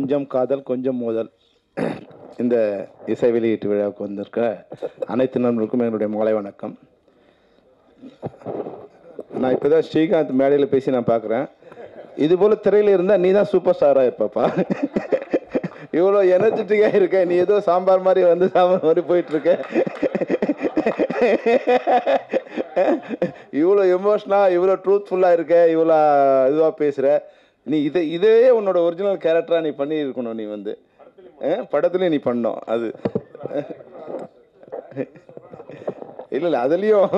கொஞ்சம் காதல் கொஞ்சம் மோதல் இந்த இசை வெளியீட்டு விழாவுக்கு வந்திருக்க அனைத்து நண்பர்களுக்கும் என்னுடைய மாலை வணக்கம். நான் இப்போ தான் ஸ்ரீகாந்த் மேடையில் பேசி நான் பார்க்குறேன். இது போல் திரையில் இருந்தால் நீ தான் சூப்பர் ஸ்டாராக இருப்பாப்பா. இவ்வளோ எனர்ஜெட்டிக்காக இருக்க, நீ ஏதோ சாம்பார் மாதிரி வந்து சாம்பார் மாதிரி போயிட்டுருக்க. இவ்வளோ எமோஷனாக, இவ்வளோ ட்ரூத்ஃபுல்லாக இருக்க, இவ்வளோ இதுவாக பேசுகிற. நீ இதே உன்னோட ஒரிஜினல் கேரக்டராக நீ பண்ணி இருக்கணும். நீ வந்து படத்துலேயும் நீ பண்ணோம். அது இல்லை அதுலேயும்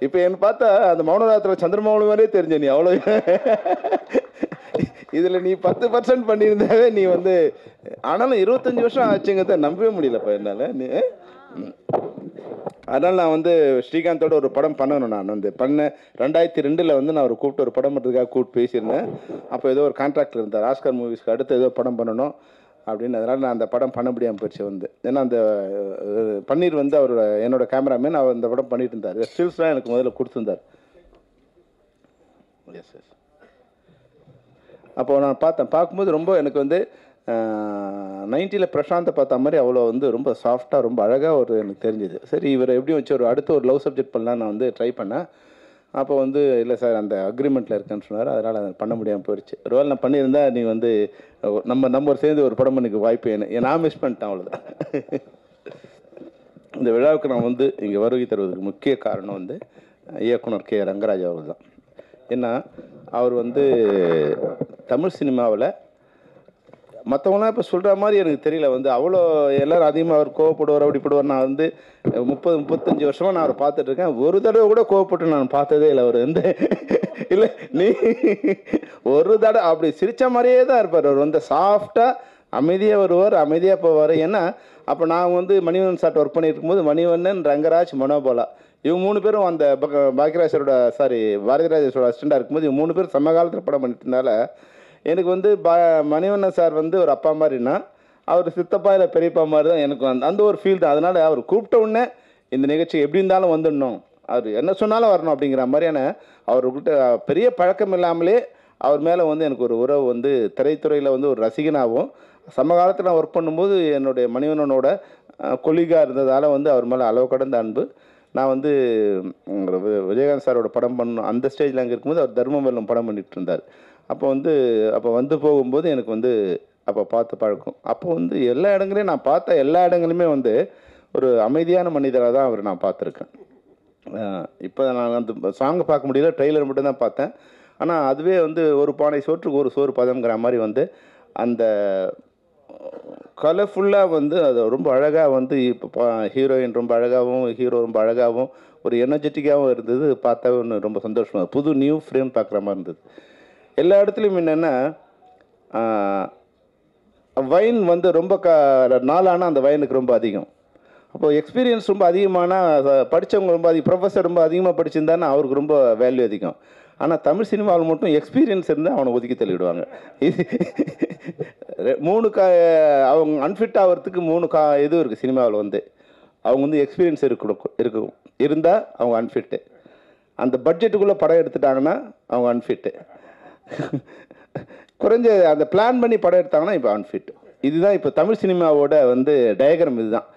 இப்போ என்ன பார்த்தா அந்த மௌனராத்திர சந்திரமௌலி மாதிரியே தெரிஞ்ச நீ அவ்வளோ. இதில் நீ 10% பண்ணியிருந்தாவே நீ வந்து, ஆனாலும் 25 வருஷம் ஆச்சுங்கிறத நம்பவே முடியலப்பா என்னால். நீ அதனால் நான் வந்து ஸ்ரீகாந்தோட ஒரு படம் பண்ணணும். நான் வந்து 2002 வந்து நான் ஒரு கூப்பிட்டு ஒரு படம் பண்ணுறதுக்காக கூப்பிட்டு பேசியிருந்தேன். அப்போ ஏதோ ஒரு கான்ட்ராக்ட் இருந்தார், ஆஸ்கர் மூவிஸ்க்கு அடுத்து ஏதோ படம் பண்ணணும் அப்படின்னு. அதனால் நான் அந்த படம் பண்ண முடியாமல் போயிடுச்சு வந்து. ஏன்னா அந்த பன்னீர் வந்து அவரோட என்னோட கேமராமேன், அவர் அந்த படம் பண்ணிட்டு இருந்தார். ஸ்டில்ஸ்லாம் எனக்கு முதல்ல கொடுத்துருந்தார். S S. அப்போது நான் பார்க்கும்போது ரொம்ப எனக்கு வந்து 90ல் பிரசாந்தை பார்த்த மாதிரி அவ்வளோ வந்து ரொம்ப சாஃப்டாக ரொம்ப அழகாக ஒரு எனக்கு தெரிஞ்சுது. சரி இவரை எப்படியும் வச்சு அடுத்து ஒரு லவ் சப்ஜெக்ட் பண்ணலாம் நான் வந்து ட்ரை பண்ணேன். அப்போ வந்து இல்லை சார் அந்த அக்ரிமெண்ட்டில் இருக்கேன்னு சொன்னார். அதனால் அதை பண்ண முடியாமல் போயிடுச்சு. ஒரு வேளை நான் பண்ணியிருந்தா நீ வந்து நம்ம சேர்ந்து ஒரு படம் எனக்கு வாய்ப்பு நான் மிஸ் பண்ணிட்டேன், அவ்வளோதான். இந்த விழாவுக்கு நான் வந்து இங்கே வருகை தருவதற்கு முக்கிய காரணம் வந்து இயக்குனர் கே ரங்கராஜ் அவர்கள் தான். ஏன்னா அவர் வந்து தமிழ் சினிமாவில் மற்றவங்களாம் இப்போ சொல்கிற மாதிரி எனக்கு தெரியல வந்து அவ்வளோ எல்லோரும் அதிகமாக அவர் கோவப்படுவார் அப்படிப்படுவார். நான் வந்து 30-35 வருஷமாக நான் அவரை பார்த்துட்ருக்கேன். ஒரு தடவை கூட கோவப்பட்டு நான் பார்த்ததே இல்லை. அவர் வந்து இல்லை நீ ஒரு தடவை அப்படி சிரித்த மாதிரியே தான் இருப்பார். அவர் வந்து சாஃப்டாக அமைதியாக வருவார், அமைதியாக போவார். ஏன்னா அப்போ நான் வந்து மணிவண்ணன் சார்ட்ட ஒர்க் பண்ணிட்டு இருக்கும்போது மணிவண்ணன், ரங்கராஜ், மனோபாலா இவங்க 3 பேரும் அந்த பாக்யராஜரோட பாரதிராஜரோட அசிஸ்டண்டாக இருக்கும்போது இவங்க 3 பேரும் சம காலத்தில் படம் பண்ணிட்டு இருந்தால எனக்கு வந்து மணிவண்ணன் சார் வந்து ஒரு அப்பா மாதிரினா அவர் சித்தப்பா இல்லை பெரியப்பா மாதிரி தான் எனக்கு அந்த ஒரு ஃபீல் தான். அதனால் அவர் கூப்பிட்ட உடனே இந்த நிகழ்ச்சி எப்படி இருந்தாலும் வந்துடணும், அவர் என்ன சொன்னாலும் வரணும் அப்படிங்கிற மாதிரியான அவர்கிட்ட பெரிய பழக்கம் இல்லாமலே அவர் மேலே வந்து எனக்கு ஒரு உறவு வந்து திரைத்துறையில் வந்து ஒரு ரசிகனாகவும் சமகாலத்தில் நான் ஒர்க் பண்ணும்போது என்னுடைய மணிவண்ணனோட கொலிகாக இருந்ததால் வந்து அவர் மேலே அளவு கடந்த அன்பு. நான் வந்து விஜயகாந்த் சாரோட படம் பண்ணணும் அந்த ஸ்டேஜில் அங்கே இருக்கும்போது அவர் தர்ம வெல்லம் படம் பண்ணிகிட்டு இருந்தார். அப்போ வந்து போகும்போது எனக்கு வந்து அப்போ பார்த்து பழக்கம். அப்போ வந்து எல்லா இடங்களையும் நான் பார்த்த எல்லா இடங்களுமே வந்து ஒரு அமைதியான மனிதராக தான் அவர் நான் பார்த்துருக்கேன். இப்போ நான் அந்த சாங்கை பார்க்க முடியல, ட்ரெய்லர் மட்டும் தான் பார்த்தேன். ஆனால் அதுவே வந்து ஒரு பானை சோற்றுக்கு ஒரு சோறு பதம்ங்கிற மாதிரி வந்து அந்த கலர்ஃபுல்லாக வந்து அது ரொம்ப அழகாக வந்து இப்போ ஹீரோயின் ரொம்ப அழகாகவும் ஹீரோ ரொம்ப அழகாகவும் ஒரு எனர்ஜெட்டிக்காகவும் இருந்தது. பார்த்தா ஒன்று ரொம்ப சந்தோஷமாக புது நியூ ஃப்ரேம் பார்க்குற மாதிரி இருந்தது. எல்லா இடத்துலையும் என்னென்னா வைன் வந்து ரொம்ப நாளானால் அந்த வைனுக்கு ரொம்ப அதிகம். அப்போது எக்ஸ்பீரியன்ஸ் ரொம்ப அதிகமானால் படித்தவங்க ரொம்ப ப்ரொஃபஸர் ரொம்ப அதிகமாக படிச்சிருந்தானா அவருக்கு ரொம்ப வேல்யூ அதிகம். ஆனால் தமிழ் சினிமாவில் மட்டும் எக்ஸ்பீரியன்ஸ் இருந்தால் அவனை ஒதுக்கி தள்ளிவிடுவாங்க. இது 3 அவங்க அன்ஃபிட் ஆகிறதுக்கு 3 இது இருக்குது சினிமாவில் வந்து. அவங்க வந்து எக்ஸ்பீரியன்ஸ் இருக்கும் இருந்தால் அவங்க அன்ஃபிட்டு, அந்த பட்ஜெட்டுக்குள்ளே படம் எடுத்துட்டாங்கன்னா அவங்க அன்ஃபிட்டு, குறைஞ்ச அந்த பிளான் பண்ணி படம் எடுத்தாங்கன்னா இப்போ அன்ஃபிட். இதுதான் இப்போ தமிழ் சினிமாவோட வந்து டயக்ராம் இதுதான்.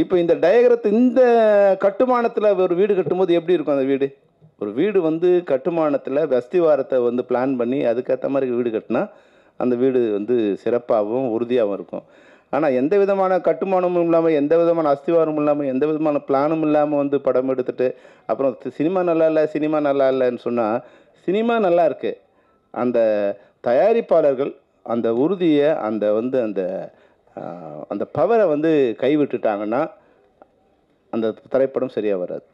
இப்போ இந்த டயக்ரத்தை இந்த கட்டுமானத்தில் ஒரு வீடு கட்டும்போது எப்படி இருக்கும் அந்த வீடு? ஒரு வீடு வந்து கட்டுமானத்தில் அஸ்திவாரத்தை வந்து பிளான் பண்ணி அதுக்கேற்ற மாதிரி வீடு கட்டினா அந்த வீடு வந்து சிறப்பாகவும் உறுதியாகவும் இருக்கும். ஆனால் எந்த விதமான கட்டுமானமும் இல்லாமல், எந்த விதமான அஸ்திவாரமும் இல்லாமல், எந்த விதமான பிளானும் இல்லாமல் வந்து படம் எடுத்துகிட்டு அப்புறம் சினிமா நல்லா இல்லைன்னு சொன்னால் சினிமா நல்லா இருக்குது. அந்த தயாரிப்பாளர்கள் அந்த உறுதியை அந்த வந்து அந்த பவரை வந்து கைவிட்டுட்டாங்கன்னா அந்த திரைப்படம் சரியாக வராது.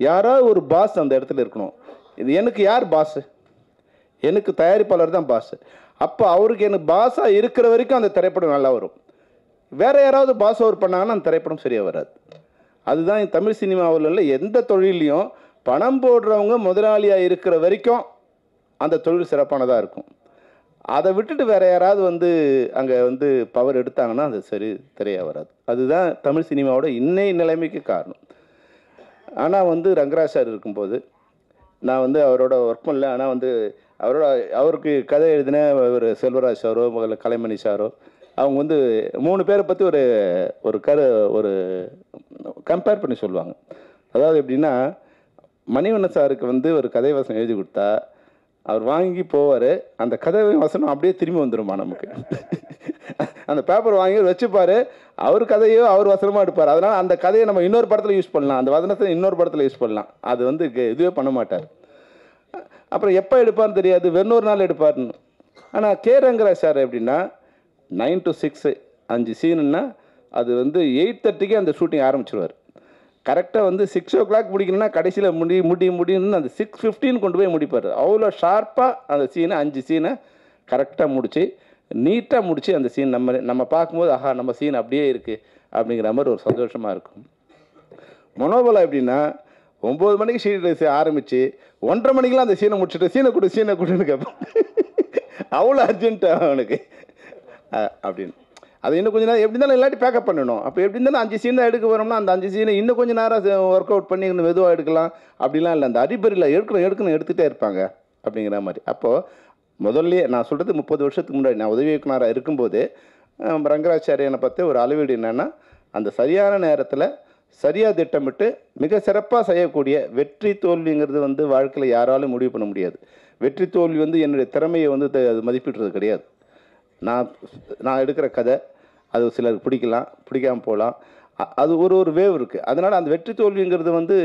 யாராவது ஒரு பாஸ் அந்த இடத்துல இருக்கணும். இது எனக்கு யார் பாஸு? எனக்கு தயாரிப்பாளர் தான் பாஸு. அப்போ அவருக்கு எனக்கு பாஸாக இருக்கிற வரைக்கும் அந்த திரைப்படம் நல்லா வரும். வேறு யாராவது பாஸ் ஓவர் பண்ணாங்கன்னா அந்த திரைப்படம் சரியாக வராது. அதுதான் தமிழ் சினிமாவில் உள்ள எந்த தொழிலையும் பணம் போடுறவங்க முதலாளியாக இருக்கிற வரைக்கும் அந்த தொழில் சிறப்பானதாக இருக்கும். அதை விட்டுட்டு வேறு யாராவது வந்து அங்கே வந்து பவர் எடுத்தாங்கன்னா அது சரியாக வராது. அதுதான் தமிழ் சினிமாவோட இன்னைய நிலைமைக்கு காரணம். ஆனால் வந்து ரங்கராஜ் சார் இருக்கும்போது நான் வந்து அவரோட ஒர்க் பண்ணல. ஆனால் வந்து அவருக்கு கதை எழுதின ஒரு செல்வராஜ் சாரோ கலைமணி சாரோ அவங்க வந்து 3 பேரை பற்றி ஒரு கம்பேர் பண்ணி சொல்லுவாங்க. அதாவது எப்படின்னா, மணிவண்ணன் சாருக்கு வந்து ஒரு கதை வசனம் எழுதி கொடுத்தா அவர் வாங்கி போவார். அந்த கதை வசனம் அப்படியே திரும்பி வந்துடுமா நமக்கு. அந்த பேப்பர் வாங்கி வச்சுப்பார். அவர் கதையோ அவர் வசனமாக எடுப்பார். அதனால் அந்த கதையை நம்ம இன்னொரு படத்தில் யூஸ் பண்ணலாம், அந்த வசனத்தை இன்னொரு படத்தில் யூஸ் பண்ணலாம். அது வந்து இதுவே பண்ண மாட்டார். அப்புறம் எப்போ எடுப்பார்னு தெரியாது, வெறும் நாள் எடுப்பார்னு. ஆனால் கே ரங்கராஜ் சார் எப்படின்னா 9 to 6 5 சீனுன்னா அது வந்து 8:30க்கே அந்த ஷூட்டிங் ஆரம்பிச்சிருவார். கரெக்டாக வந்து 6 o'clock முடிக்கணும்னா கடைசியில் முடியும்னு அந்த 6:15 கொண்டு போய் முடிப்பார். அவ்வளோ ஷார்ப்பாக அந்த சீனை 5 சீனை கரெக்டாக முடித்து நீட்டாக முடித்து அந்த சீன் நம்ம பார்க்கும்போது ஆஹா நம்ம சீன் அப்படியே இருக்குது அப்படிங்கிற மாதிரி ஒரு சந்தோஷமாக இருக்கும். மனோபலம் எப்படின்னா 9 மணிக்கு ஷீட் ஆரம்பித்து 1:30 மணிக்கெலாம் அந்த சீனை முடிச்சுட்டு சீனை கொடுன்னு கேட்பேன். அவ்வளோ அர்ஜென்ட்டாக அவனுக்கு அப்படின்னு. அது இன்னும் கொஞ்சம் நேரம் எப்படி இருந்தாலும் இல்லாட்டி பேக்கப் பண்ணணும். அப்போ எப்படி இருந்தாலும் 5 சீன் தான் எடுக்க வரோம்னா அந்த 5 சீனை இன்னும் கொஞ்சம் நேரம் ஒர்க் அவுட் பண்ணி இன்னும் மெதுவாக எடுக்கலாம் அப்படிலாம் இல்லை. அந்த அடிப்படையில் எடுக்கணும் எடுத்துகிட்டே இருப்பாங்க அப்படிங்கிற மாதிரி. அப்போது முதல்லையே நான் சொல்கிறது 30 வருஷத்துக்கு முன்னாடி நான் உதவி இயக்குனராக இருக்கும்போது ரங்கராச்சாரியனை பற்றி ஒரு அளவீடு என்னென்னா, அந்த சரியான நேரத்தில் சரியாக திட்டமிட்டு மிக சிறப்பாக செய்யக்கூடிய வெற்றி தோல்விங்கிறது வந்து வாழ்க்கையில் யாராலும் முடிவு பண்ண முடியாது. வெற்றி தோல்வி வந்து என்னுடைய திறமையை வந்து அது மதிப்பிடுறது கிடையாது. நான் எடுக்கிற கதை அது சிலருக்கு பிடிக்கலாம், பிடிக்காமல் போகலாம். அது ஒரு வேவ் இருக்குது. அதனால் அந்த வெற்றி தோல்விங்கிறது வந்து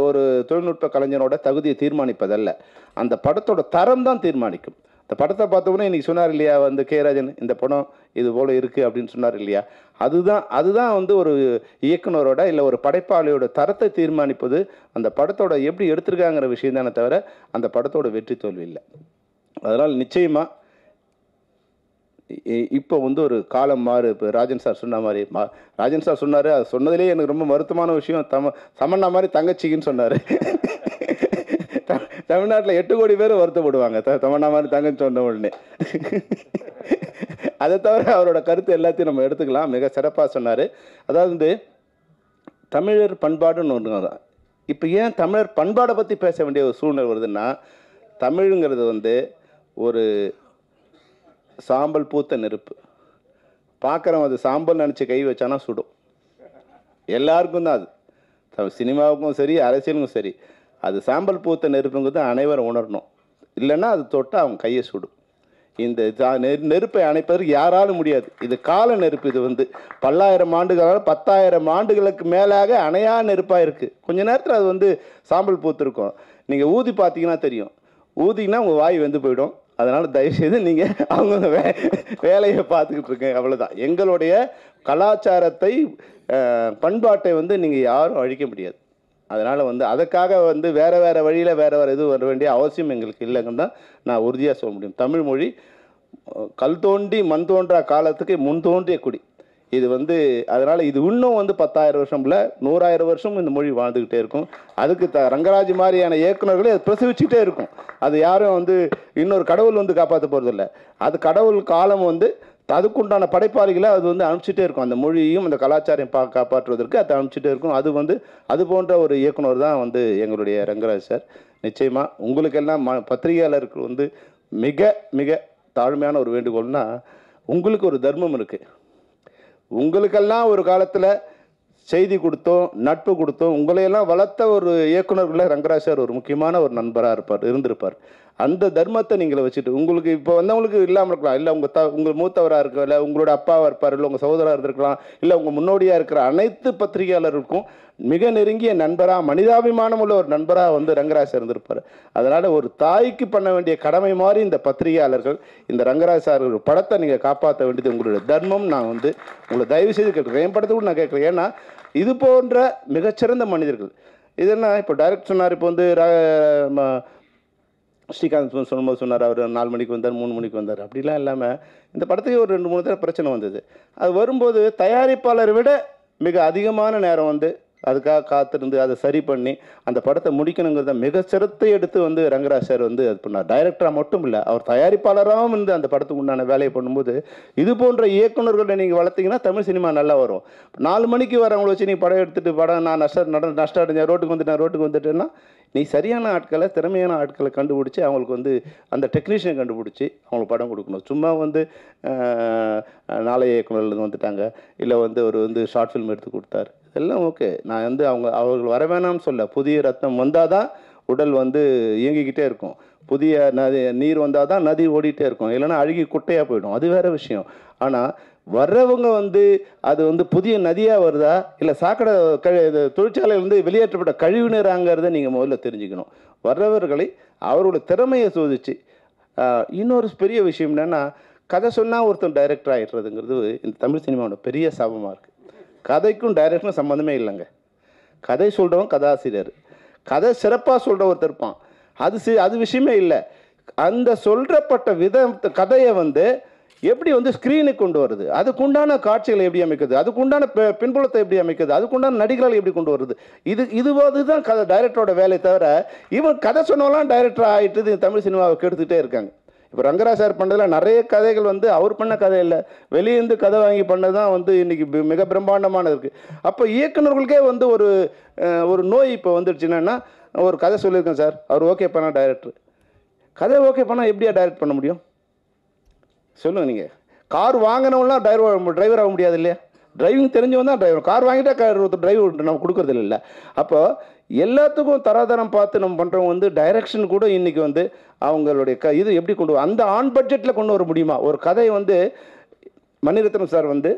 ஒரு தொழில்நுட்ப கலைஞனோட தகுதியை தீர்மானிப்பதல்ல, அந்த படத்தோட தரம் தான் தீர்மானிக்கும். இந்த படத்தை பார்த்தோன்னே இன்றைக்கி சொன்னார் இல்லையா வந்து கே.ராஜன், இந்த படம் இது போல் இருக்குது அப்படின்னு சொன்னார் இல்லையா. அதுதான் வந்து ஒரு இயக்குனரோட இல்லை ஒரு படைப்பாளியோட தரத்தை தீர்மானிப்பது அந்த படத்தோட எப்படி எடுத்திருக்காங்கிற விஷயம் தானே தவிர அந்த படத்தோட வெற்றி தோல்வி இல்லை. அதனால் நிச்சயமாக இப்போ வந்து ஒரு காலம் மாறு. இப்போ ராஜன் சார் சொன்ன மாதிரி ராஜன் சார் சொன்னார், அது சொன்னதிலே எனக்கு ரொம்ப வருத்தமான விஷயம். சமண்ணா மாதிரி தங்கச்சிக்குன்னு சொன்னார். தமிழ்நாட்டில் 8 கோடி பேர் வருத்தப்படுவாங்க தமன்னா மாதிரி தங்கன்னு சொன்ன உடனே. அதை தவிர அவரோட கருத்து எல்லாத்தையும் நம்ம எடுத்துக்கலாம். மிக சிறப்பாக சொன்னார். அதாவது தமிழர் பண்பாடுன்னு ஒன்று தான். இப்போ ஏன் தமிழர் பண்பாடை பற்றி பேச வேண்டிய ஒரு சூழ்நிலை வருதுன்னா, தமிழுங்கிறது வந்து ஒரு சாம்பல் பூத்த நெருப்பு. பார்க்குறவன் அது சாம்பல் நினச்சி கை வச்சானா சுடும். எல்லாருக்கும் தான் அது, சினிமாவுக்கும் சரி அரசியலுக்கும் சரி. அது சாம்பல் பூத்த நெருப்புங்கிறது அனைவரும் உணரணும். இல்லைன்னா அது தொட்டால் அவங்க கையை சுடும். இந்த நெருப்பை அணைப்பதற்கு யாராலும் முடியாது. இது கால நெருப்பு. இது வந்து பல்லாயிரம் ஆண்டுகளால் 10,000 ஆண்டுகளுக்கு மேலாக அணையா நெருப்பாக இருக்குது. கொஞ்ச நேரத்தில் அது வந்து சாம்பல் பூத்திருக்கும். நீங்கள் ஊதி பார்த்தீங்கன்னா தெரியும். ஊதிங்கன்னா உங்கள் வாய் வெந்து போயிடும். அதனால் தயவுசெய்து நீங்கள் அவங்க வேலையை பார்த்துக்கிட்டு இருக்கேன், அவ்வளோதான். எங்களுடைய கலாச்சாரத்தை பண்பாட்டை வந்து நீங்கள் யாரும் அழிக்க முடியாது. அதனால் வந்து அதுக்காக வந்து வேறு வழியில் வேறு இது வர வேண்டிய அவசியம் எங்களுக்கு இல்லைங்கன்னு தான் நான் உறுதியாக சொல்ல முடியும். தமிழ் மொழி கல் தோண்டி மண் தோன்றா காலத்துக்கு முன் தோன்றிய குடி. இது வந்து அதனால் இது இன்னும் வந்து 10,000 வருஷம் இல்லை, 100,000 வருஷம் இந்த மொழி வாழ்ந்துக்கிட்டே இருக்கும். அதுக்கு ரங்கராஜ் மாதிரியான இயக்குநர்களே அது பிரசவிச்சுக்கிட்டே இருக்கும். அது யாரும் வந்து இன்னொரு கடவுள் வந்து காப்பாற்ற போகிறதில்ல. அது கடவுள் காலம் வந்து அதுக்குண்டான படைப்பாளிகளை அது வந்து அனுப்பிச்சிட்டே இருக்கும். அந்த மொழியையும் அந்த கலாச்சாரம் காப்பாற்றுவதற்கு அதை அனுப்பிச்சிட்டே இருக்கும். அது வந்து அது போன்ற ஒரு இயக்குனர் தான் வந்து எங்களுடைய ரங்கராஜ் சார். நிச்சயமாக உங்களுக்கெல்லாம் பத்திரிகையாளருக்கு வந்து மிக மிக தாழ்மையான ஒரு வேண்டுகோள்னா, உங்களுக்கு ஒரு தர்மம் இருக்குது. உங்களுக்கெல்லாம் ஒரு காலத்தில் செய்தி கொடுத்தோம், நட்பு கொடுத்தோம், உங்களையெல்லாம் வளர்த்த ஒரு இயக்குநர்களை ரங்கராஜ் சார் ஒரு முக்கியமான ஒரு நண்பராக இருந்திருப்பார். அந்த தர்மத்தை நீங்களை வச்சுட்டு உங்களுக்கு இப்போ வந்தவங்களுக்கு இல்லாமல் இருக்கலாம். இல்லை உங்கள் மூத்தவராக இருக்க, இல்லை உங்களோட அப்பாவாக இருப்பார், இல்லை உங்கள் சகோதராக இருந்திருக்கலாம், இல்லை உங்கள் முன்னோடியாக இருக்கிற அனைத்து பத்திரிகையாளருக்கும் மிக நெருங்கிய நண்பராக, மனிதாபிமானம் உள்ள ஒரு நண்பராக வந்து ரங்கராஜ் இருந்திருப்பார். அதனால் ஒரு தாய்க்கு பண்ண வேண்டிய கடமை மாதிரி இந்த பத்திரிகையாளர்கள் இந்த ரங்கராஜ் சார் ஒரு படத்தை நீங்கள் காப்பாற்ற வேண்டியது உங்களுடைய தர்மம். நான் வந்து உங்களை தயவு செய்து கேட்குறேன். என் படத்தை கூட நான் கேட்குறேன். ஏன்னா இது போன்ற மிகச்சிறந்த மனிதர்கள் இதெல்லாம் இப்போ டைரக்ட் சொன்னார். இப்போ வந்து ஸ்ரீகாந்த் சொல்லும்போது சொன்னார், அவர் 4 மணிக்கு வந்தார், 3 மணிக்கு வந்தார். அப்படிலாம் இல்லாமல் இந்த படத்துக்கு ஒரு 2-3 தடவை பிரச்சனை வந்தது. அது வரும்போது தயாரிப்பாளரை விட மிக அதிகமான நேரம் வந்து அதுக்காக காத்திருந்து அதை சரி பண்ணி அந்த படத்தை முடிக்கணுங்கிறத மிக சிரத்தை எடுத்து வந்து ரங்கராஜ் சார் வந்து அது பண்ணார். டைரக்டராக மட்டும் இல்லை, அவர் தயாரிப்பாளராகவும் இருந்து அந்த படத்துக்கு உண்டான வேலையை பண்ணும்போது இது போன்ற இயக்குநர்களை நீங்கள் வளர்த்தீங்கன்னா தமிழ் சினிமா நல்லா வரும். 4 மணிக்கு வரவங்களை வச்சு நீ படம் எடுத்துகிட்டு படம் நான் நஷ்டம் அடைஞ்சேன், ரோட்டுக்கு வந்துட்டேன்னா நீ சரியான ஆட்களை, திறமையான ஆட்களை கண்டுபிடிச்சி அவங்களுக்கு வந்து அந்த டெக்னீஷியனை கண்டுபிடிச்சி அவங்களுக்கு படம் கொடுக்கணும். சும்மா வந்து நாளைய இயக்குநர்லேருந்து வந்துட்டாங்க, இல்லை வந்து ஒரு வந்து ஷார்ட் ஃபிலிம் எடுத்து கொடுத்தாரு, எல்லாம் ஓகே. நான் வந்து அவர்கள் வர வேணாம்னு சொல்ல. புதிய ரத்தம் வந்தால் தான் உடல் வந்து இயங்கிக்கிட்டே இருக்கும், புதிய நீர் வந்தால் தான் நதி ஓடிட்டே இருக்கும், இல்லைன்னா அழுகி குட்டையாக போயிடும், அது வேறு விஷயம். ஆனால் வர்றவங்க வந்து அது வந்து புதிய நதியாக வருதா இல்லை சாக்கடை தொழிற்சாலையிலேருந்து வெளியேற்றப்பட்ட கழிவுநீராங்கிறத நீங்கள் முதல்ல தெரிஞ்சுக்கணும். வர்றவர்களை அவருடைய திறமையை சோதிச்சு. இன்னொரு பெரிய விஷயம் என்னென்னா, கதை சொன்னால் ஒருத்தன் டைரக்டர் ஆகிடுறதுங்கிறது இந்த தமிழ் சினிமாவோட பெரிய சாபமாக இருக்குது. கதைக்கும் டைரக்டரும் சம்மந்தமே இல்லைங்க. கதை சொல்கிறவன் கதாசிரியர், கதை சிறப்பாக சொல்கிற ஒருத்தர் இருப்பான், அது விஷயமே இல்லை. அந்த சொல்கிறப்பட்ட கதையை வந்து எப்படி வந்து ஸ்க்ரீனுக்கு கொண்டு வருது, அதுக்குண்டான காட்சிகளை எப்படி அமைக்கிறது, அதுக்குண்டான பின்புலத்தை எப்படி அமைக்கிறது, அதுக்குண்டான நடிகர்களை எப்படி கொண்டு வருது, இதுதான் கதை டைரக்டரோட வேலை. தவிர இவன் கதை சொன்னாலாம் டைரக்டர் ஆகிட்டு தமிழ் சினிமாவை கெடுத்துக்கிட்டே இருக்காங்க. இப்போ ரங்கராஜ் சார் பண்ணதில் நிறைய கதைகள் வந்து அவர் பண்ண கதை இல்லை, வெளியேந்து கதை வாங்கி பண்ணது தான் வந்து இன்றைக்கி மிக பிரம்மாண்டமானது இருக்குது. அப்போ இயக்குநர்களுக்கே வந்து ஒரு நோய் இப்போ வந்துடுச்சுன்னா, ஒரு கதை சொல்லியிருக்கேன் சார், அவர் ஓகே பண்ணால் டைரக்டர், கதை ஓகே பண்ணால் எப்படியா டைரக்ட் பண்ண முடியும் சொல்லுங்கள். நீங்கள் கார் வாங்கினவங்களாம் டிரைவர் ஆக முடியாது இல்லையா? டிரைவிங் தெரிஞ்சவன் தான் டிரைவர். கார் வாங்கிட்டா டிரைவர் நம்ம கொடுக்குறது இல்லை. அப்போ எல்லாத்துக்கும் தராதரம் பார்த்து நம்ம பண்ணுறவங்க வந்து டைரக்ஷன் கூட இன்றைக்கி வந்து அவங்களுடைய இது எப்படி கொண்டு அந்த ஆன் பட்ஜெட்டில் கொண்டு வர முடியுமா? ஒரு கதை வந்து மணிரத்னம் சார் வந்து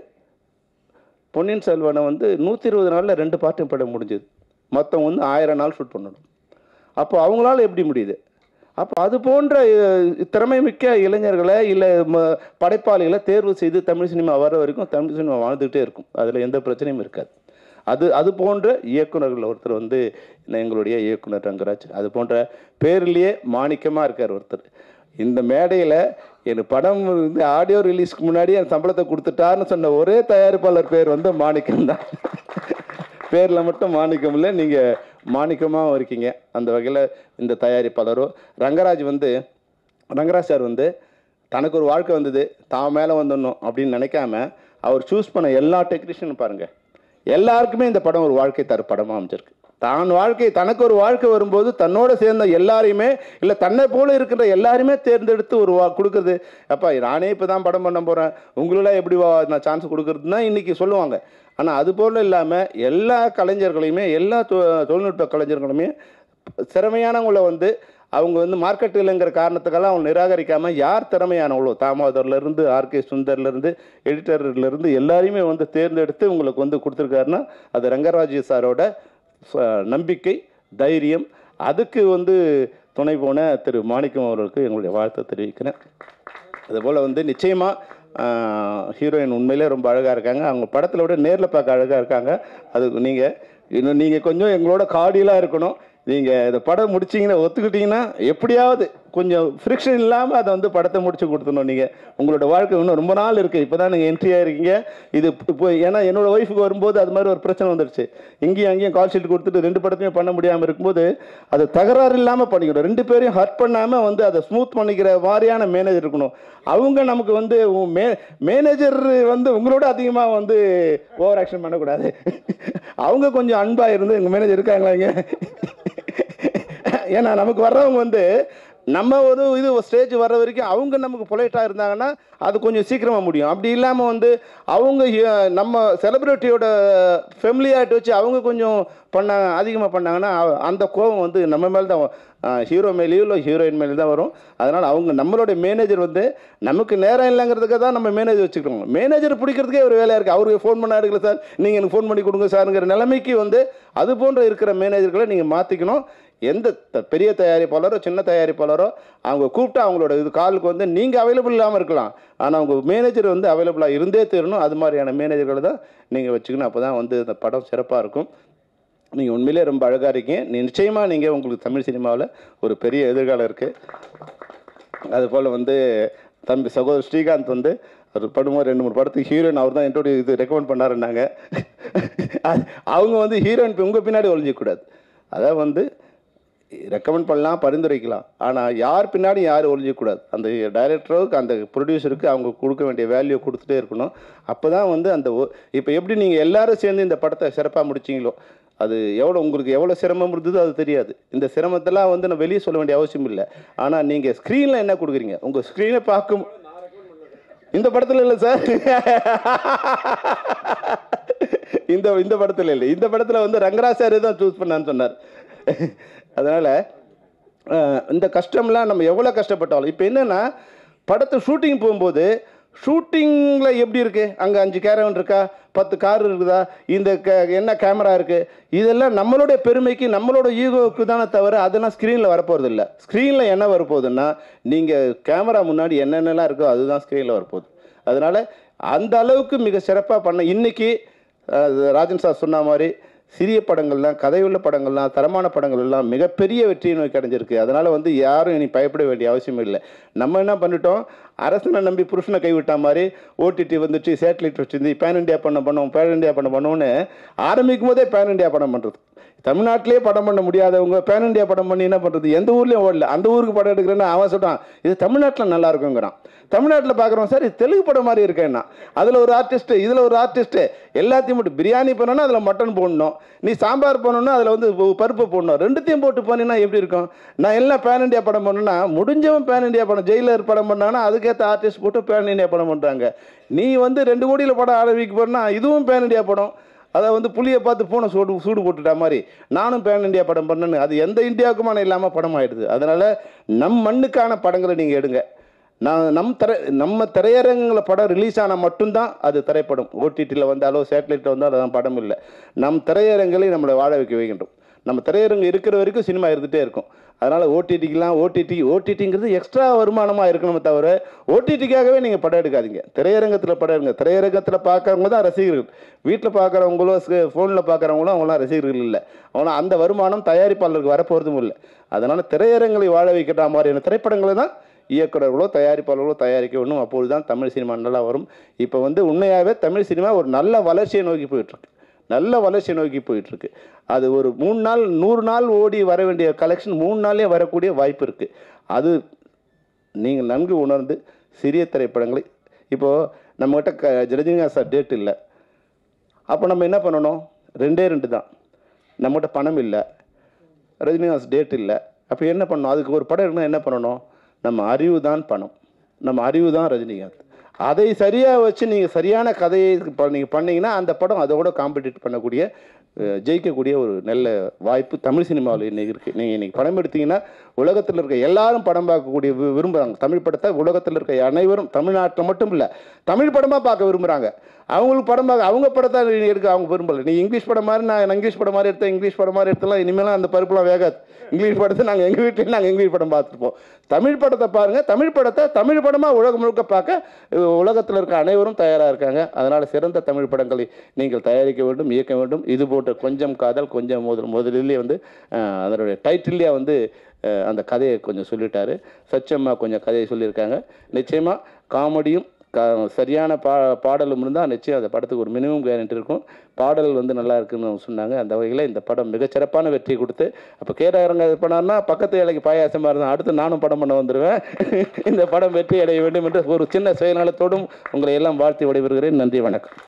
பொன்னியின் செல்வனை வந்து 120 நாளில் 2 பார்ட்டும் படம் முடிஞ்சது. மொத்தம் வந்து 1000 நாள் ஷூட் பண்ணணும். அப்போ அவங்களால எப்படி முடியுது? அப்போ அது போன்ற திறமை மிக்க இளைஞர்களை இல்லை படைப்பாளிகளை தேர்வு செய்து தமிழ் சினிமா வர வரைக்கும் தமிழ் சினிமா வாழ்ந்துகிட்டே இருக்கும், அதில் எந்த பிரச்சனையும் இருக்காது. அது போன்ற இயக்குநர்கள் ஒருத்தர் வந்து எங்களுடைய இயக்குனர் ரங்கராஜ், அது போன்ற பேர்லேயே மாணிக்கமாக இருக்கார் ஒருத்தர். இந்த மேடையில் என் படம் வந்து ஆடியோ ரிலீஸ்க்கு முன்னாடி என் சம்பளத்தை கொடுத்துட்டாருன்னு சொன்ன ஒரே தயாரிப்பாளர் பேர் வந்து மாணிக்கம் தான். பேரில் மட்டும் மாணிக்கம் இல்லை, நீங்கள் மாணிக்கமாக இருக்கீங்க. அந்த வகையில் இந்த தயாரிப்பாளரோ ரங்கராஜ் சார் வந்து தனக்கு ஒரு வாழ்க்கை வந்தது, தான் மேலே வந்துடணும் அப்படின்னு நினைக்காம அவர் சூஸ் பண்ண எல்லா டெக்னீஷியனும் பாருங்கள், எல்லாருக்குமே இந்த படம் ஒரு வாழ்க்கை தர படமாக அமைச்சிருக்கு. தனக்கு ஒரு வாழ்க்கை வரும்போது தன்னோட சேர்ந்த எல்லாரையுமே இல்லை தன்னை போல இருக்கிற எல்லாருமே தேர்ந்தெடுத்து ஒரு கொடுக்குறது. அப்பா நானே இப்போ தான் படம் பண்ண போகிறேன், உங்களெல்லாம் எப்படி நான் சான்ஸ் கொடுக்குறதுன்னா இன்றைக்கி சொல்லுவாங்க. ஆனால் அது போல் இல்லாமல் எல்லா கலைஞர்களையுமே, எல்லா தொழில்நுட்ப கலைஞர்களுமே திறமையானவங்கள வந்து அவங்க வந்து மார்க்கெட் இல்லைங்கிற காரணத்துக்கெல்லாம் அவங்க நிராகரிக்காமல் யார் திறமையானவங்களோ, தாமோதர்லேருந்து ஆர்கே சுந்தர்லேருந்து எடிட்டர்லேருந்து எல்லாரையுமே வந்து தேர்ந்தெடுத்து உங்களுக்கு வந்து கொடுத்துருக்காருன்னா அது ரங்கராஜ் சாரோட நம்பிக்கை, தைரியம். அதுக்கு வந்து துணை போன திரு மாணிக்கம் அவர்களுக்கு எங்களுடைய வாழ்த்தை தெரிவிக்கிறேன். அதுபோல் வந்து நிச்சயமாக ஹீரோயின் உண்மையிலே ரொம்ப அழகாக இருக்காங்க. அவங்க படத்தில் விட நேரில் பார்க்க அழகாக இருக்காங்க. அதுக்கு நீங்கள் கொஞ்சம் எங்களோட கார்டியலாக இருக்கணும். நீங்கள் இந்த படம் முடிச்சிங்கன்னா ஒத்துக்கிட்டிங்கன்னா எப்படியாவது கொஞ்சம் ஃப்ரிக்ஷன் இல்லாமல் அதை வந்து படத்தை முடிச்சு கொடுத்துடணும். நீங்கள் உங்களோட வாழ்க்கை இன்னும் ரொம்ப நாள் இருக்குது, இப்போ தான் நீங்கள் என்ட்ரி ஆகிருக்கீங்க. இது இப்போ ஏன்னா என்னோடய ஒய்ஃபுக்கு வரும்போது அது மாதிரி ஒரு பிரச்சனை வந்துடுச்சு. இங்கேயும் அங்கேயும் கால் ஷீட் கொடுத்துட்டு 2 படத்தையுமே பண்ண முடியாமல் இருக்கும்போது அது தகராறு இல்லாமல் பண்ணிக்கணும். 2 பேரையும் ஹர்ட் பண்ணாமல் வந்து அதை ஸ்மூத் பண்ணிக்கிற மாதிரியான மேனேஜர் இருக்கணும். அவங்க நமக்கு வந்து மேனேஜர் வந்து உங்களோட அதிகமாக வந்து ஓவர் ஆக்ஷன் பண்ணக்கூடாது. அவங்க கொஞ்சம் அன்பாக இருந்து எங்கள் மேனேஜர் இருக்காங்களா இங்கே? ஏன்னா நமக்கு வர்றவங்க வந்து நம்ம ஒரு ஸ்டேஜ் வர்ற வரைக்கும் அவங்க நமக்கு பொலைட்டாக இருந்தாங்கன்னா அது கொஞ்சம் சீக்கிரமாக முடியும். அப்படி இல்லாமல் வந்து அவங்க நம்ம செலிப்ரிட்டியோட ஃபெமிலியாகிட்டு வச்சு அவங்க கொஞ்சம் அதிகமாக பண்ணாங்கன்னா அந்த கோபம் வந்து நம்ம மேலே தான், ஹீரோ மேலேயும் இல்லை ஹீரோயின் மேலே தான் வரும். அதனால் அவங்க நம்மளுடைய மேனேஜர் வந்து நமக்கு நேரம் இல்லைங்கிறதுக்காக தான் நம்ம மேனேஜர் வச்சுக்கிறோம். மேனேஜர் பிடிக்கிறதுக்கே ஒரு வேலையாக இருக்குது. அவருக்கு ஃபோன் பண்ண எடுக்கல சார், நீங்கள் எனக்கு ஃபோன் பண்ணி கொடுங்க சாருங்கிற நிலைமைக்கு வந்து அது போன்ற இருக்கிற மேனேஜர்களை நீங்கள் மாற்றிக்கணும். எந்த பெரிய தயாரிப்பாளரோ சின்ன தயாரிப்பாளரோ அவங்க கூப்பிட்டா அவங்களோட காலுக்கு வந்து நீங்கள் அவைலபிள் இல்லாமல் இருக்கலாம், ஆனால் அவங்க மேனேஜர் வந்து அவைலபிளாக இருந்தே தரணும். அது மாதிரியான மேனேஜர்களை தான் நீங்கள் வச்சுக்கணும். அப்போ தான் வந்து இந்த படம் சிறப்பாக இருக்கும். நீங்கள் உண்மையிலே ரொம்ப அழகாக இருக்கீங்க. நிச்சயமாக நீங்கள் உங்களுக்கு தமிழ் சினிமாவில் ஒரு பெரிய எதிர்காலம் இருக்குது. அதுபோல் வந்து தம்பி சகோதரர் ஸ்ரீகாந்த் வந்து அது பண்ணும்போது 2-3 படத்துக்கு ஹீரோயின் அவர் தான் என்னோட இது ரெக்கமெண்ட் பண்ணாருன்னாங்க. அவங்க வந்து ஹீரோயின் உங்கள் பின்னாடி ஒழிஞ்சிக்கூடாது. அதான் வந்து ரெக்கமெண்ட் பண்ணலாம், பரிந்துரைக்கலாம். ஆனால் யார் பின்னாடி யார் ஒழிஞ்சிக்கூடாது. அந்த டைரக்டருக்கு அந்த ப்ரொடியூசருக்கு அவங்க கொடுக்க வேண்டிய வேல்யூ கொடுத்துட்டே இருக்கணும். அப்போ தான் வந்து அந்த இப்போ எப்படி நீங்கள் எல்லோரும் சேர்ந்து இந்த படத்தை சிறப்பாக முடிச்சிங்களோ, அது உங்களுக்கு எவ்வளோ சிரமம் இருந்ததோ அது தெரியாது. இந்த சிரமத்தெல்லாம் வந்து நான் வெளியே சொல்ல வேண்டிய அவசியம் இல்லை. ஆனால் நீங்கள் ஸ்க்ரீனில் என்ன கொடுக்குறீங்க, உங்கள் ஸ்க்ரீனை பார்க்கும் இந்த படத்தில் இல்லை சார். இந்த படத்தில் இல்லை. இந்த படத்தில் வந்து ரங்கராஜ் சார் தான் சூஸ் பண்ணான்னு சொன்னார். அதனால் இந்த கஷ்டம்லாம் நம்ம எவ்வளோ கஷ்டப்பட்டாலும் இப்போ என்னென்னா படத்தை ஷூட்டிங் போகும்போது ஷூட்டிங்கில் எப்படி இருக்குது, அங்கே 5 கேரவன் இருக்கா, 10 கார் இருக்குதா, இந்த என்ன கேமரா இருக்குது, இதெல்லாம் நம்மளுடைய பெருமைக்கு நம்மளோட ஈகோவுக்கு தானே தவிர அதெல்லாம் ஸ்க்ரீனில் வரப்போகிறது இல்லை. ஸ்க்ரீனில் என்ன வரப்போகுதுன்னா நீங்கள் கேமரா முன்னாடி என்னென்னலாம் இருக்கோ அதுதான் ஸ்க்ரீனில் வரப்போகுது. அதனால் அந்த அளவுக்கு மிக சிறப்பாக பண்ண இன்றைக்கி ராஜன் சார் சொன்ன மாதிரி சிறிய படங்கள்லாம், கதையுள்ள படங்கள்லாம், தரமான படங்கள் எல்லாம் மிகப்பெரிய வெற்றியை நோக்கி அடைஞ்சிருக்கு. அதனால் வந்து யாரும் இனி பயப்பட வேண்டிய அவசியம் இல்லை. நம்ம என்ன பண்ணிட்டோம், அரசனை நம்பி புருஷனை கைவிட்ட மாதிரி ஓடிடி வந்துச்சு, சேட்டலைட் வச்சுருந்து பேன் இண்டியா பண்ணோம்னு ஆரம்பிக்கும் போதே பேன் இண்டியா படம் பண்ணுறது. தமிழ்நாட்டிலே படம் பண்ண முடியாதவங்க பேன் இண்டியா படம் பண்ணி என்ன பண்ணுறது, எந்த ஊர்லேயும் ஓடல. அந்த ஊருக்கு படம் எடுக்கிறேன்னு அவன் சொல்கிறான், இது தமிழ்நாட்டில் நல்லா இருக்குங்கிறான். தமிழ்நாட்டில் பார்க்குறோம் சார், இது தெலுங்கு படம் மாதிரி இருக்கேன்னா, அதில் ஒரு ஆர்டிஸ்ட்டு, இதில் ஒரு ஆர்டிஸ்ட்டு, எல்லாத்தையும் போட்டு பிரியாணி பண்ணணும்னா அதில் மட்டன் போடணும், நீ சாம்பார் பண்ணணும்னா அதில் வந்து பருப்பு போடணும், ரெண்டுத்தையும் போட்டு பண்ணினா எப்படி இருக்கும்? நான் எல்லாம் பேன் இண்டியா படம் பண்ணணும்னா முடிஞ்சவன் பேன் இண்டியா படம், ஜெயிலர் படம் பண்ணாங்கன்னா அதுக்கேற்ற ஆர்டிஸ்ட் போட்டு பேன் இண்டியா படம் பண்ணுறாங்க. நீ வந்து 2 கோடியில் படம் ஆரம்பிக்க போறேன்னா இதுவும் பேன் இண்டியா படம். அதை வந்து புளியை பார்த்து பூனை சூடு போட்டுட்டா மாதிரி நானும் பேன் இண்டியா படம் பண்ணேன்னு அது எந்த இந்தியாவுக்குமான இல்லாமல் படம் ஆகிடுது. அதனால் நம் மண்ணுக்கான படங்களை நீங்கள் எடுங்க. நம்ம திரையரங்கில் படம் ரிலீஸ் ஆனால் மட்டும்தான் அது திரைப்படம். ஓடிடியில் வந்தாலோ சேட்டலைட்டில் வந்தாலும் அதான் படம் இல்லை. நம் திரையரங்களை நம்மளை வாழ வைக்க வைக்கின்றோம். நம்ம திரையரங்கு இருக்கிற வரைக்கும் சினிமா இருந்துகிட்டே இருக்கும். அதனால் ஓடிடிங்கிறது எக்ஸ்ட்ரா வருமானமாக இருக்கணுமே தவிர ஓடிடிக்காகவே நீங்கள் படம் எடுக்காதீங்க. திரையரங்கத்தில் படம் எடுங்க. திரையரங்கத்தில் பார்க்குறவங்க தான் ரசிகர்கள். வீட்டில் பார்க்குறவங்களோ ஃபோனில் பார்க்குறவங்களும் அவங்களாம் ரசிகர்கள் இல்லை. அவங்களாம் அந்த வருமானம் தயாரிப்பாளருக்கு வரப்போகிறதும் இல்லை. அதனால் திரையரங்களை வாழ வைக்கிற மாதிரியான திரைப்படங்களை தான் இயக்குநர்களோ தயாரிப்பாளர்களோ தயாரிக்க வேணும். அப்போது தான் தமிழ் சினிமா நல்லா வரும். இப்போ வந்து உண்மையாகவே தமிழ் சினிமா ஒரு நல்ல வளர்ச்சியை நோக்கி போயிட்டுருக்கு. அது ஒரு 3 நாள் 100 நாள் ஓடி வர வேண்டிய கலெக்ஷன் 3 நாள்லேயே வரக்கூடிய வாய்ப்பு இருக்குது. அது நீங்கள் நன்கு உணர்ந்து சிறிய திரைப்படங்களை இப்போது நம்மகிட்ட ரஜினிகாந்த் சார் டேட் இல்லை. அப்போ நம்ம என்ன பண்ணணும்? 2 தான். நம்மகிட்ட பணம் இல்லை, ரஜினிகாந்த் டேட் இல்லை. அப்போ என்ன பண்ணணும்? அதுக்கு ஒரு படம் இருக்குன்னா என்ன பண்ணணும்? நம்ம அறிவு தான் பணம், நம்ம அறிவு தான் ரஜினிகாந்த். அதை சரியாக வச்சு நீங்கள் சரியான கதையை நீங்கள் பண்ணிங்கன்னா அந்த படம் அதோட காம்படிட் பண்ணக்கூடிய ஜெயிக்கக்கூடிய ஒரு நல்ல வாய்ப்பு தமிழ் சினிமாவில் இன்றைக்கி இருக்குது. நீங்கள் இன்றைக்கி படம் எடுத்தீங்கன்னா உலகத்தில் இருக்க எல்லாரும் படம் பார்க்கக்கூடிய விரும்புகிறாங்க. தமிழ் படத்தை உலகத்தில் இருக்க அனைவரும், தமிழ்நாட்டில் மட்டும் இல்லை, தமிழ் படமாக பார்க்க விரும்புகிறாங்க. அவங்களுக்கு படம் பார்க்க அவங்க படத்தை எடுக்க அவங்க விரும்பலை. நீ இங்கிலீஷ் படம் மாதிரி நான் இங்கிலீஷ் படம் மாதிரி எடுத்தலாம் இனிமேலாம் அந்த பருப்புலாம் வேகாது. இங்கிலீஷ் படத்தை நாங்கள் எங்கள் வீட்டில் நாங்கள் இங்கிலீஷ் படம் பார்த்துருப்போம். தமிழ் படத்தை பாருங்கள். தமிழ் படத்தை தமிழ் படமாக உலகம் முழுக்க பார்க்க உலகத்தில் இருக்க அனைவரும் தயாராக இருக்காங்க. அதனால் சிறந்த தமிழ் படங்களை நீங்கள் தயாரிக்க வேண்டும், இயக்க வேண்டும். இது போன்ற கொஞ்சம் காதல் கொஞ்சம் முதலிலே வந்து அதனுடைய டைட்டிலே வந்து அந்த கதையை கொஞ்சம் சொல்லிட்டாரு. சச்சம்மா கொஞ்சம் கதையை சொல்லியிருக்காங்க. நிச்சயமாக காமெடியும் சரியான பாடலும் இருந்தால் நிச்சயம் அந்த படத்துக்கு ஒரு மினிமம் கேரண்டி இருக்கும். பாடல் வந்து நல்லா இருக்குன்னு சொன்னாங்க. அந்த வகையில் இந்த படம் மிகச்சிறப்பான வெற்றி கொடுத்து, அப்போ கேரங்க இது பண்ணார்னா பக்கத்து இலைக்கு பாயாசமாக இருந்தால் அடுத்து நானும் படம் பண்ண வந்துடுவேன். இந்த படம் வெற்றி அடைய வேண்டும் என்று ஒரு சின்ன சுயநலத்தோடும் உங்களை எல்லாம் வாழ்த்தி விடைபெறுகிறேன். நன்றி, வணக்கம்.